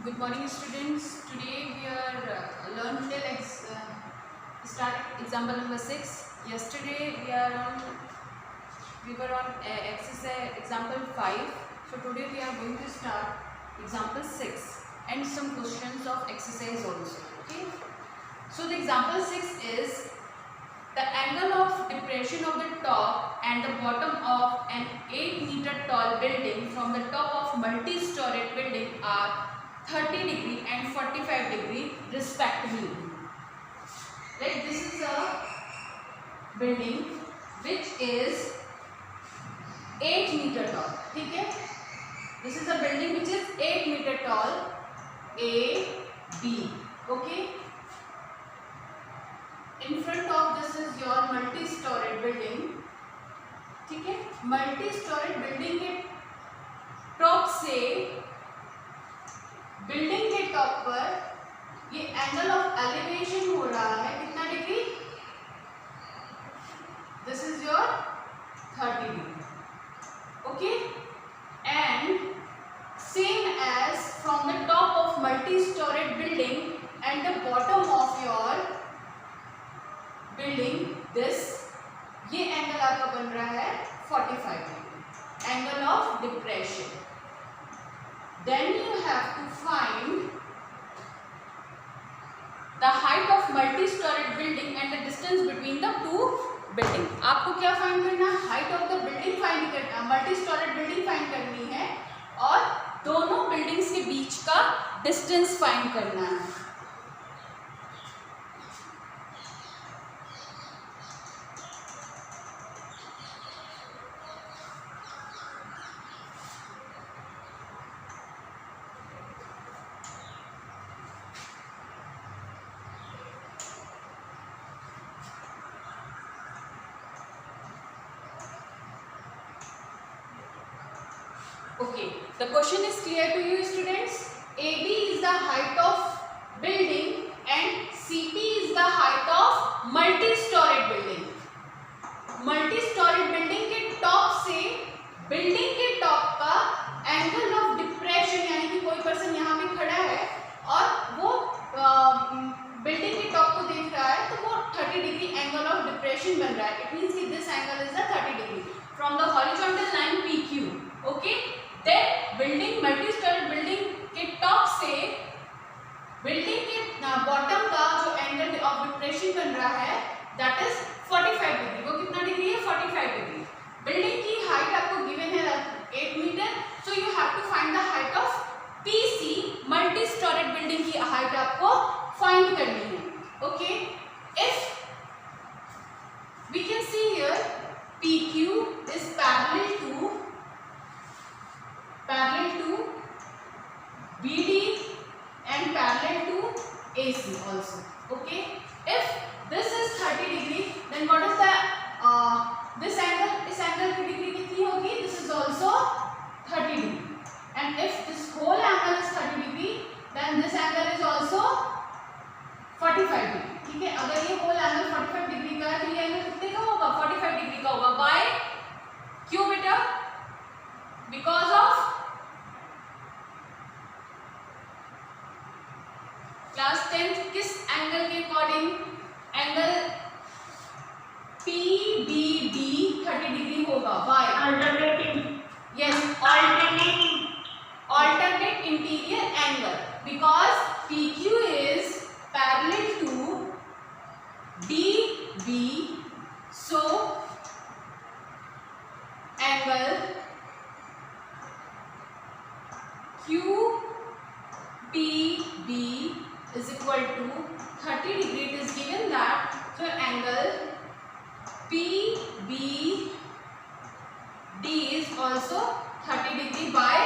Good morning, students. Today we are learn till start example number 6. Yesterday we were on exercise example 5. So today we are going to start example 6 and some questions of exercise also. Okay. So the example 6 is the angle of depression of the top and the bottom of an 8-meter tall building from the top of multi-storied building are 30 degree and 45 degree respectively. Like this is a building which is 8-meter tall. Okay? This is a building which is 8-meter tall. A, B. Okay? In front of this is your multi-storied building. ठीक है, multi-storied building के top से building के top पर ये angle of elevation हो रहा है कितना degree? This is your 30 degree. Okay, and same as from the top of multi-storeyed building and the bottom of your building this, ये एंगल आपका बन रहा है 45 degree, angle of depression. Then you have to find the height of multi-storied building and the distance between the two building. आपको क्या find करना है? Height of the building find करना, मल्टी-स्टोरेड बिल्डिंग फाइंड करनी है और दोनों बिल्डिंग्स के बीच का डिस्टेंस फाइंड करना है. Okay, the question is clear to you, students. AB is the height of building and CP is the height of multi-storied building. Multi-storied building के टॉप से बिल्डिंग के टॉप का एंगल ऑफ डिप्रेशन, यानी कि कोई person यहाँ पे खड़ा है और वो बिल्डिंग के टॉप को देख रहा है तो वो 30 डिग्री एंगल ऑफ डिप्रेशन बन रहा है. इट मीन्स कि this angle is the 30 degree from the horizontal line PQ. Okay, building multi-storeyed building के टॉप से बिल्डिंग के बॉटम का जो एंगल ऑफ डिप्रेशन बन रहा है दैट इज 45 डिग्री. वो कितना डिग्री है? 45 डिग्री. बिल्डिंग की हाइट आपको गिवन है 8 metre, so you have to find the height of PC. Multi-storeyed building की हाइट आपको फाइंड करनी है. Okay, if we can see here PQ is parallel to BD and parallel to AC also. Okay, if this is 30 degree, then what is the this angle? इस angle की degree कितनी होगी? This is also 30 degree. And if this whole angle is 30 degree, then this angle is also 45 degree. ठीक है, अगर ये whole angle 45 degree का है तो ये angle कितने का होगा? 45 degree का होगा. By क्यों बेटा? Because of क्लास 10th किस एंगल के अकॉर्डिंग? एंगल PBD 30 डिग्री होगा. By alternate interior angle, because PQ is parallel to DB, so angle QPB is equal to 30 degree. It is given that so angle PBD is also 30 degree by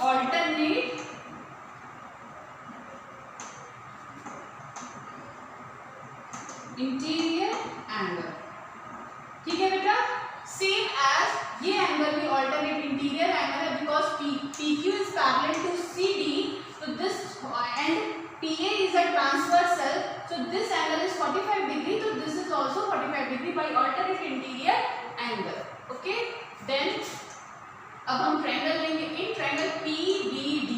alternate interior angle. ठीक है बेटा, same as ये angle भी alternate interior angle है because PQ is parallel to CD, so this and PA is a transversal, so this angle is 45 degree, so this is also 45 degree by alternate interior angle. Okay, then अब हम triangle लेंगे. In triangle PBD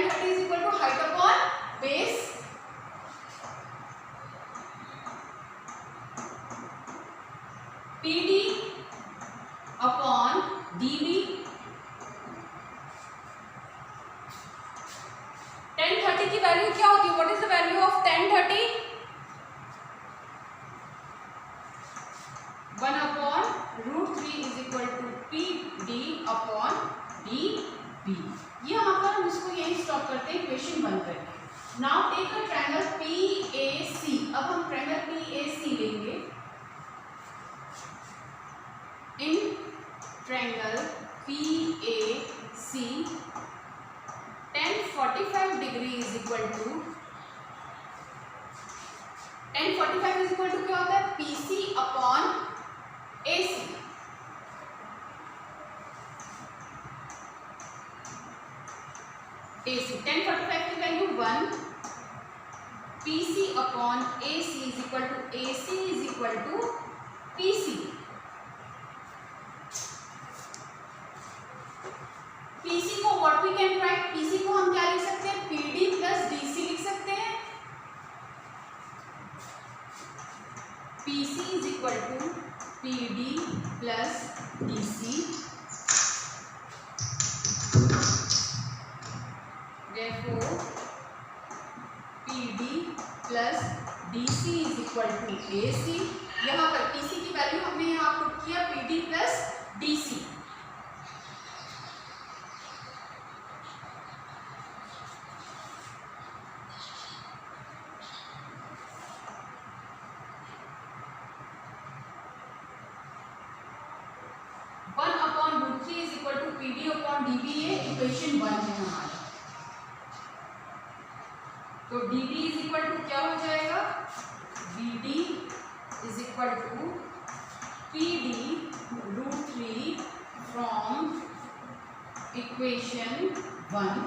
1030 is equal to height upon base PD upon DB. 1030 की value क्या होती है? What is the value of 1030? 1/√3 is equal to PD upon DB. ये हम इसको यही स्टॉप करते हैं इक्वेशन 1 करके. Now take a triangle PAC. अब हम ट्रायंगल PAC लेंगे. In triangle PAC tan 45 degree is equal to tan 45 is equal to क्या होता है? PC upon AC. tan 45 की value 1, PC upon AC is equal to AC is equal to PC. PC को what we can write? PC को हम क्या लिख सकते हैं? PD प्लस DC लिख सकते हैं. PC is equal to PD plus DC. Therefore, PD plus DC is equal to AC. यहाँ पर PC की वैल्यू हमने यहाँ पुट किया PD plus DC. PD upon DB ये इक्वेशन 1 है हमारा. तो DB इज इक्वल टू क्या हो जाएगा? BD is equal to PD√3 from equation 1.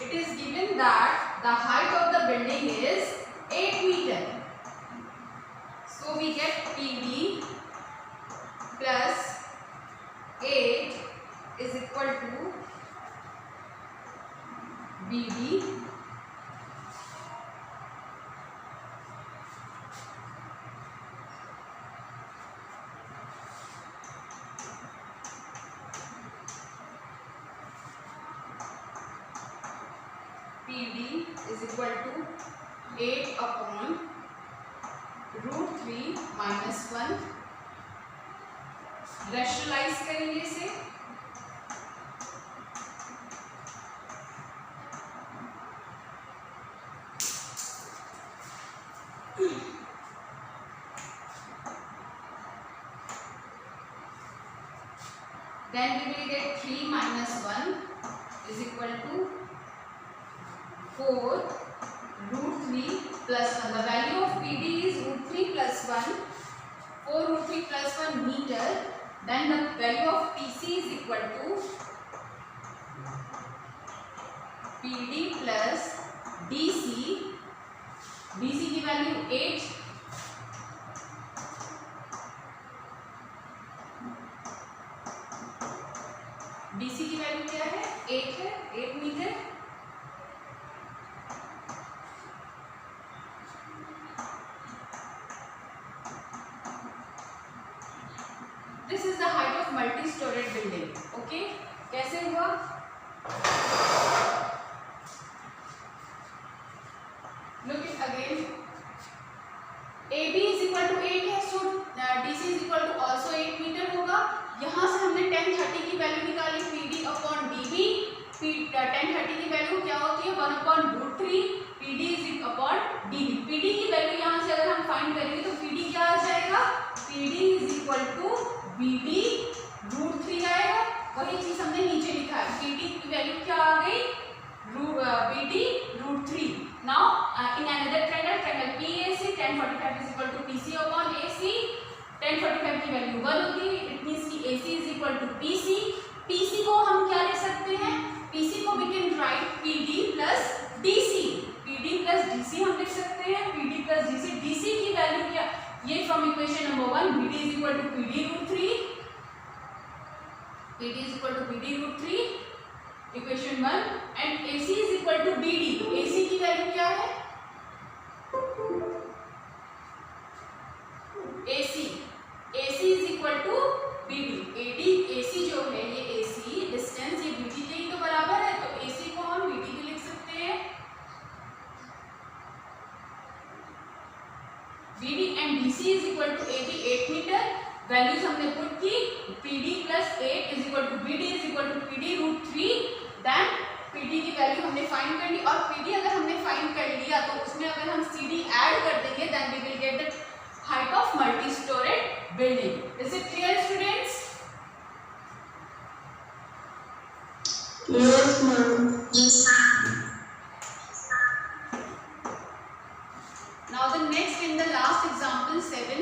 It is given that the height of the building is 8 meter. So we get PD plus 8 is equal to BD PD is equal to 8 upon √3 minus 1. Rationalise करेंगे इसे. Then we will get 3 minus 1 is equal to 4 √3 plus 1. The value of PD is √3 plus 1. 4 √3 plus 1 meter. Then the value of PC is equal to PD plus DC. DC की value 8. DC की value क्या है? 8 है. 8 metre. This is the height of multi-storied building. Okay? कैसे हुआ? Look it again. AB is equal to 8 है, so DC is equal to also 8 metre होगा. यहाँ से हमने 1030 की वैल्यू निकाली PD अपॉन DB. 1030 की वैल्यू क्या होती है? 1/√3 PD is upon DB. PD की वैल्यू यहाँ से अगर हम फाइंड करेंगे तो PD क्या आ जाएगा? PD is equal to BD√3 आएगा. वही चीज हमने नीचे लिखा है. PD की वैल्यू क्या आ गई? BD√3. Now in another triangle PAC tan 45 is equal to PC upon AC। tan 45 की वैल्यू 1 होती है, इट मींस कि AC is equal to PC। PC को हम क्या लिख सकते हैं, PC को we can write PD plus DC। PD plus DC हम लिख सकते हैं, PD प्लस DC। DC की वैल्यू क्या, ये from equation number 1 BD is equal to PD root 3, PD is equal to PD root 3 equation 1, and AC is equal to BD। AC की value क्या है, AC is equal to BD। AC जो है ये AC distance ये BD के ही तो बराबर है, तो AC को हम BD भी लिख सकते हैं। BD and DC is equal to AB 8 metre. Values हमने पुट की, PD plus 8 is equal to BD is equal to PD root 3। Then PD की वैल्यू हमने फाइंड कर ली, और PD अगर हमने फाइंड कर लिया तो उसमें अगर हम CD ऐड कर देंगे then we will get the height of multi-storied building. Is it clear, students? Yes, ma'am. Yes, ma'am. Now the next in the last example 7.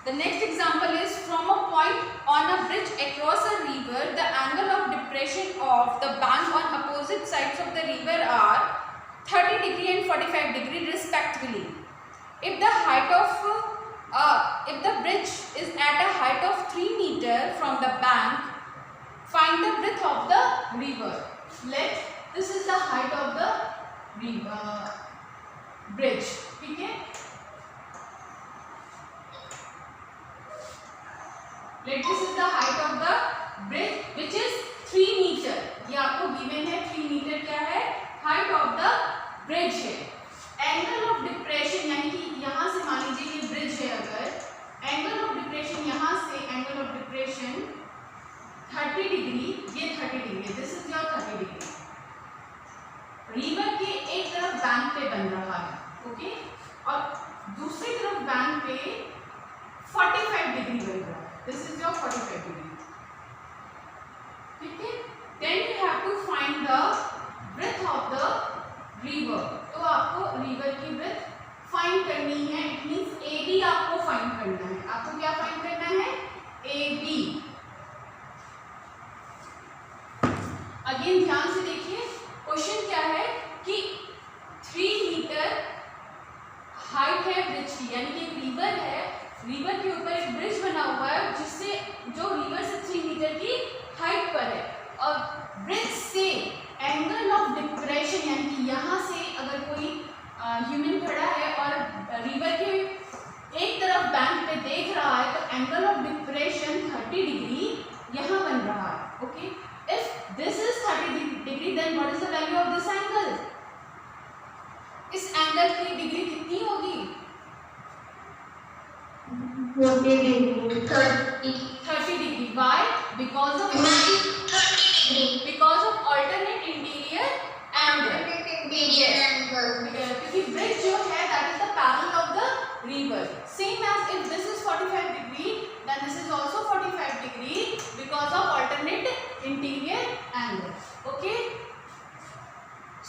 The next example is from a point on a bridge across a river, the angle of depression of the bank on opposite sides of the river are 30 degree and 45 degree respectively. If the height of if the bridge is at a height of 3 meter from the bank, find the width of the river. Let this is the height of the river bridge. ठीक है, let this is the height of the bridge which is 3 meter. ये आपको given है 3 meter क्या है, height of the bridge है। Angle of depression यानी कि यहाँ से मान लीजिए ये ब्रिज है, अगर एंगल ऑफ डिप्रेशन यहाँ से एंगल ऑफ डिप्रेशन 30 डिग्री, ये 30 degree, this is your 30 degree. River के एक तरफ बैंक पे बन रहा है, ओके, और दूसरी तरफ बैंक पे 45 डिग्री बन रहा है, दिस इज योर 45 डिग्री। ठीक है, then you have to find the breadth of the river. तो आपको रिवर की ब्रेथ फाइंड करनी है, इट मींस AB आपको फाइंड करना है। आपको क्या फाइंड करना है, AB। अगेन ध्यान से देखिए, क्वेश्चन क्या है कि 3 मीटर हाइट है ब्रिज की, यानी कि एक रिवर है, रिवर के ऊपर एक ब्रिज बना हुआ है जिससे जो रिवर से 3 मीटर की हाइट पर है, और ब्रिज से एंगल ऑफ डिप्रेशन यानी कि यहाँ से अगर कोई ह्यूमन खड़ा है और रिवर के एक तरफ बैंक पे देख रहा है, तो एंगल ऑफ डिप्रेशन 30 डिग्री यहाँ बन रहा है, okay. If this is 30 degree then what is the value of this angle, इस एंगल की डिग्री कितनी होगी, 30 degree. Why, because of alternate interior angle, क्योंकि ब्रिज जो है that is the parallel of the river, same as if this is 45 degree then this is also 45 degree because of alternate interior angle, okay.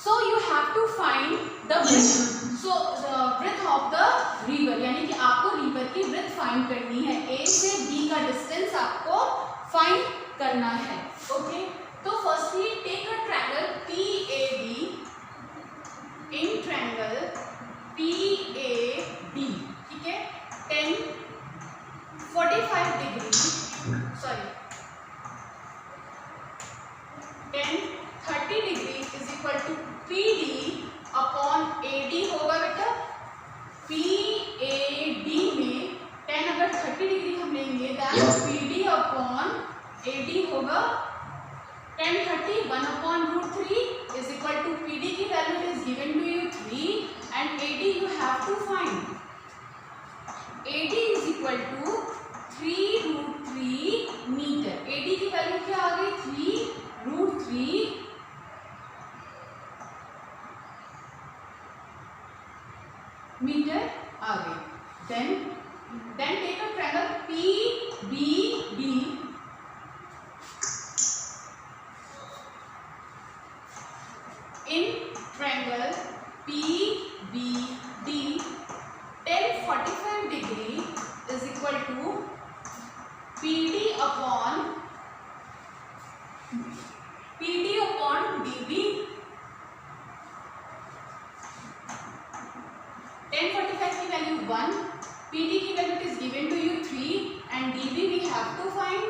So you have to find the width, so the width of the river, यानी कि आपको river की width find करनी है, A से B का distance आपको find करना है, okay. तो firstly take a triangle PAB, in triangle PAB, ठीक है, 45 degree, sorry 30 degree is equal to PD upon AD होगा बेटा। PAD में 10 अगर 30 डिग्री हम लेंगे देन PD अपॉन AD होगा 10 30, 1 upon root 3 is equal to PD की value is given to you 3 and AD you have to find. AD is equal to 3 root 3 meter. AD की value क्या आ गई, 3 root 3 meter आ गई। Then take a triangle PBD. In triangle PBD tan 45 degree is equal to PD upon DB. tan 45 की value 1, PD की value is given to you 3 and DB we have to find.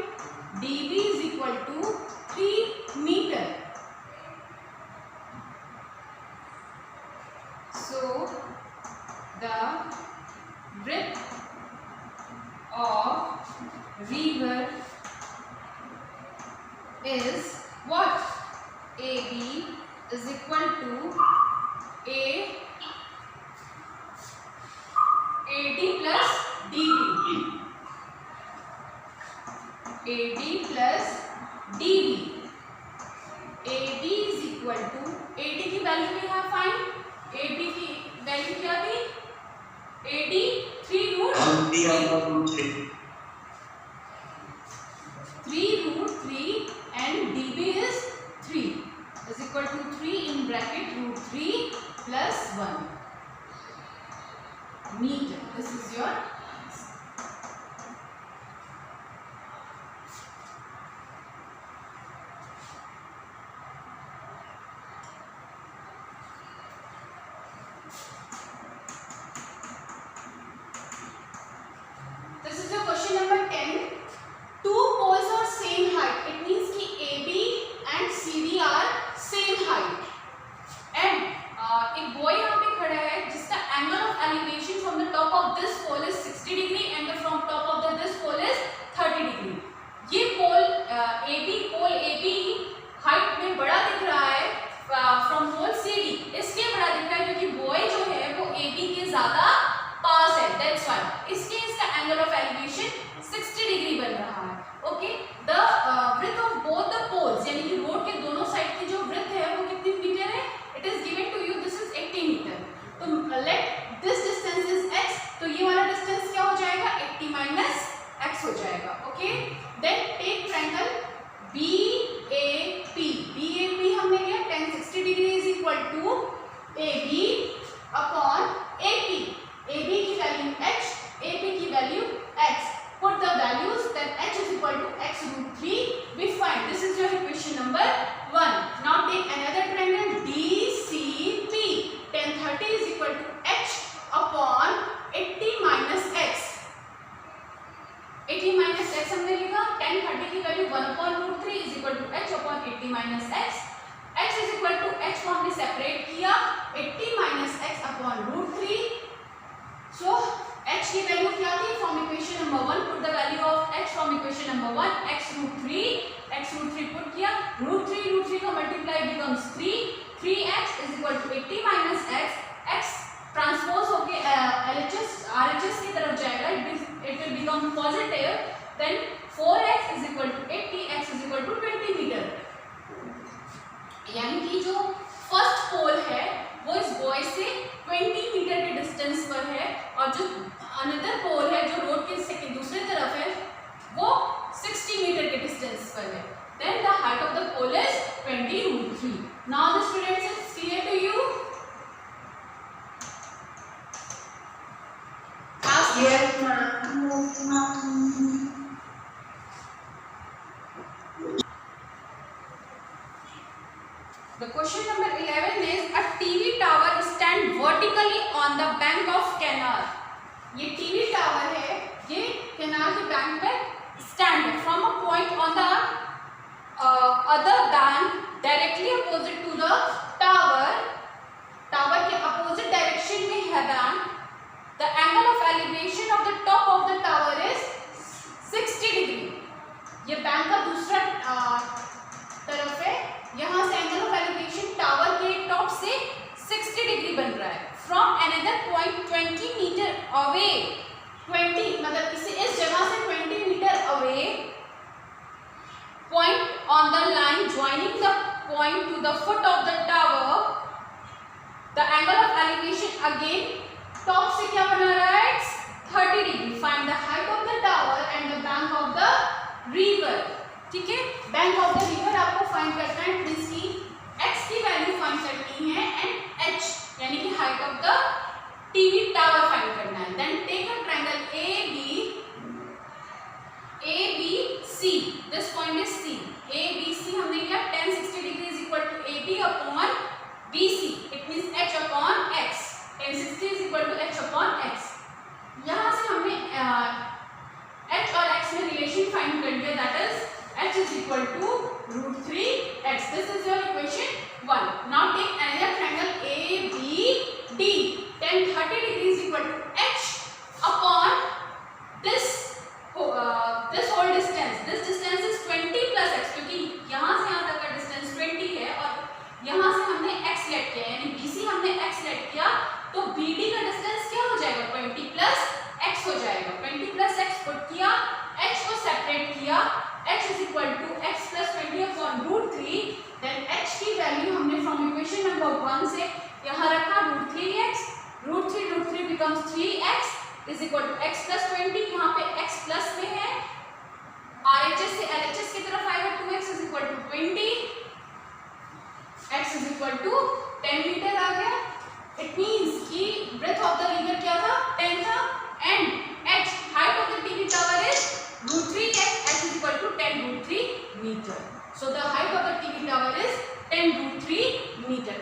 DB is equal to 3 meter. So the width of river is what? AB is equal to AD plus DB. AD plus DB. AD is equal to AD की value भी यहाँ find. AD की value क्या थी? AD 3 root 3 and DB is 3 is equal to 3 in bracket root 3 plus 1 meter. This is your question number 10. Two poles are same height. It means कि AB and CD are same height. And एक boy यहाँ पे खड़ा है जिसका angle of elevation from the top of this pole is 60 degree and from top of this pole is 30 degree. ये pole AB height में बड़ा दिख रहा है from pole CD. इसलिए बड़ा दिख रहा है क्योंकि boy जो है वो AB के ज़्यादा पास है. That's why. इसलिए इसका angle of elevation 60 डिग्री बन रहा है. Okay. The width of both the poles यानी कि रोड के दोनों साइड की जो width है वो कितनी मीटर है? It is given to you. This is 80 metre. तो let this distance is x. तो ये वाला डिस्टेंस क्या हो जाएगा? 80 माइनस x हो जाएगा. Okay. Then take triangle BAP. BAP हमने लिया tan 60 degree is equal to AB upon AP. AB की वैल्यू h, AP की value x. Put the values, then h is equal to x root 3. We find. This is your equation number 1. Now take another triangle DCP. Tan 30 is equal to h upon 80 minus x. 80 minus x हमने लिखा. Tan 30 की value 1 upon root 3 is equal to h upon 80 minus x. x is equal to h को हमने separate किया. 80 minus x upon root 3. So h की value क्या थी? From equation number 1 put the value of h from equation number 1 x root 3 put किया. root 3 का multiply becomes 3. 3x is equal to 80 minus x. x transpose होके LHS RHS की तरफ जाएगा. it will become positive. then 4x is equal to 80. x is equal to 20 metre. यानी कि जो first pole है वो इस बॉय से 20 मीटर के डिस्टेंस पर है और जो अनदर पोल है जो रोड के दूसरी तरफ है वो 60 मीटर के डिस्टेंस पर है. Then the height of the pole is 20 root 3. Now the students it's clear to you? Yes, ma'am. The question number 11 is a TV tower stand vertically on the bank of canal. ये TV tower है, ये canal के bank पे stand है. From a point on the other bank directly opposite to the tower. Tower के opposite direction में है bank. The angle of elevation of the top of the tower is 60 degree. ये bank का दूसरा तरफ है. यहाँ से एंगल ऑफ एलिवेशन टावर के टॉप से 60 डिग्री बन रहा है. From another point 20 metre away. 20 मतलब इस जगह से 20 metre away. Point on the line joining the point to the foot of the tower. The angle of elevation again top से क्या बना रहा है? 30 degree. Find the height of the tower and the bank of the river. ठीक है. Bank of the river आपको find करना है. इसकी x की वैल्यू फाइंड करनी है एंड h यानी कि height of the TV tower find करना है। Then take a triangle ABC, this point is C, ABC हमने लिया, tan 60 degree is equal to AB upon BC, it means H upon X, tan 60 is equal to H upon X। यहाँ से हमने H और X में relation find कर लिया, that is H is equal to √3x. This is your equation 1. Now take another triangle ABD. Tan 30 degree is equal to H upon this whole distance. This distance is 20 plus x, क्योंकि यहाँ से यहाँ तक का distance 20 है और यहाँ से हमने x लेट किया, यानी BC हमने x लेट किया, तो BD का distance क्या हो जाएगा? 20 plus x हो जाएगा। 20 plus x पुट किया, h को सेपरेट किया, h is equal to x plus 20 upon √3, then h की वैल्यू हमने फ्रॉम इक्वेशन नंबर 1 से यहाँ रखा √3x, √3 becomes 3x is equal to x plus 20, यहाँ पे x plus में है, RHS से LHS की तरफ आएगा, 2x is equal to 20, x is equal to 10 metre आ गया। इट मीन्स कि ब्रेथ ऑफ द रिवर क्या था? 10 था, and h height of the TV tower is √3x, h is equal to 10 √3 meter. So the height of the TV tower is 10 √3 meter.